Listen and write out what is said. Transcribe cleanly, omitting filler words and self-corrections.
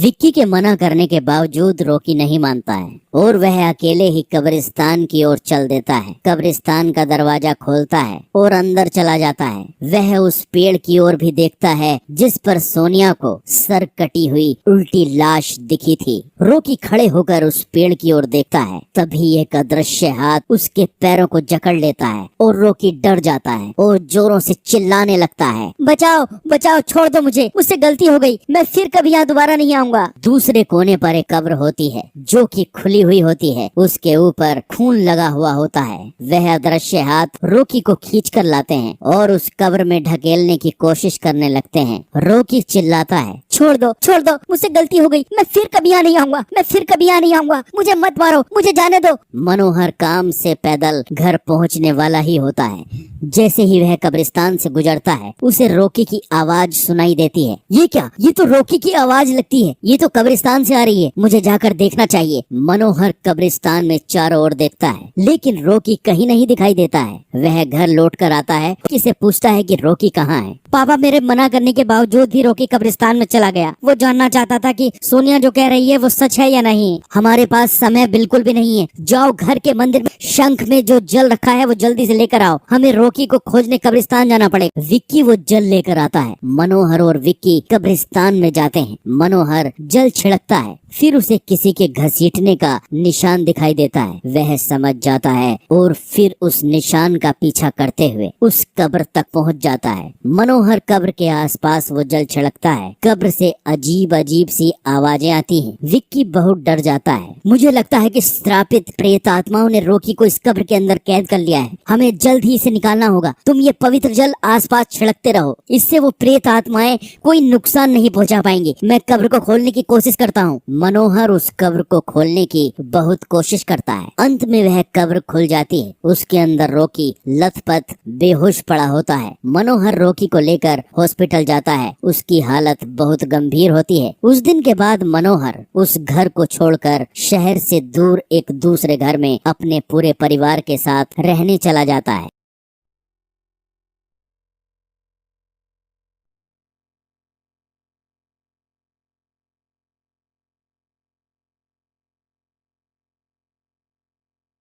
विक्की के मना करने के बावजूद रॉकी नहीं मानता है और वह अकेले ही कब्रिस्तान की ओर चल देता है। कब्रिस्तान का दरवाजा खोलता है और अंदर चला जाता है। वह उस पेड़ की ओर भी देखता है जिस पर सोनिया को सर कटी हुई उल्टी लाश दिखी थी। रॉकी खड़े होकर उस पेड़ की ओर देखता है। तभी एक अदृश्य हाथ उसके पैरों को जकड़ लेता है और रॉकी डर जाता है और जोरों से चिल्लाने लगता है, बचाओ बचाओ, छोड़ दो मुझसे गलती हो गई, मैं फिर कभी यहाँ दोबारा नहीं आऊंगा। दूसरे कोने पर एक कब्र होती है जो कि खुली हुई होती है। उसके ऊपर खून लगा हुआ होता है। वह अदृश्य हाथ रॉकी को खींच कर लाते हैं और उस कब्र में ढकेलने की कोशिश करने लगते हैं। रॉकी चिल्लाता है, छोड़ दो, मुझसे गलती हो गई, मैं फिर कभी यहाँ नहीं आऊंगा, मैं फिर कभी यहाँ नहीं आऊंगा, मुझे मत मारो, मुझे जाने दो। मनोहर काम से पैदल घर पहुँचने वाला ही होता है। जैसे ही वह कब्रिस्तान से गुजरता है उसे रॉकी की आवाज सुनाई देती है। ये क्या? ये तो रॉकी की आवाज लगती है, ये तो कब्रिस्तान से आ रही है, मुझे जाकर देखना चाहिए। मनोहर कब्रिस्तान में चारों ओर देखता है लेकिन रॉकी कहीं नहीं दिखाई देता है। वह घर लौट कर आता है, किसे पूछता है कि रॉकी कहाँ है। पापा मेरे मना करने के बावजूद भी रॉकी कब्रिस्तान में चला गया। वो जानना चाहता था कि सोनिया जो कह रही है वो सच है या नहीं। हमारे पास समय बिल्कुल भी नहीं है, जाओ घर के मंदिर में शंख में जो जल रखा है वो जल्दी से लेकर आओ, हमें रॉकी को खोजने कब्रिस्तान जाना पड़ेगा। विक्की वो जल लेकर आता है। मनोहर और विक्की कब्रिस्तान में जाते हैं। मनोहर जल छिड़कता है, फिर उसे किसी के घसीटने का निशान दिखाई देता है। वह समझ जाता है और फिर उस निशान का पीछा करते हुए उस कब्र तक पहुंच जाता है। मनोहर कब्र के आसपास वो जल छिड़कता है। कब्र से अजीब अजीब सी आवाजें आती हैं। विक्की बहुत डर जाता है। मुझे लगता है कि श्रापित प्रेत आत्माओं ने रॉकी को इस कब्र के अंदर कैद कर लिया है, हमें जल्द ही इसे निकालना होगा। तुम ये पवित्र जल आसपास छिड़कते रहो, इससे वो प्रेत आत्माएं कोई नुकसान नहीं पहुंचा पाएंगी। मैं कब्र को खोलने की कोशिश करता हूँ। मनोहर उस कब्र को खोलने की बहुत कोशिश करता है। अंत में वह कब्र खुल जाती है। उसके अंदर रॉकी लथपथ बेहोश पड़ा होता है। मनोहर रॉकी को लेकर हॉस्पिटल जाता है। उसकी हालत बहुत गंभीर होती है। उस दिन के बाद मनोहर उस घर को छोड़कर शहर से दूर एक दूसरे घर में अपने पूरे परिवार के साथ रहने चला जाता है।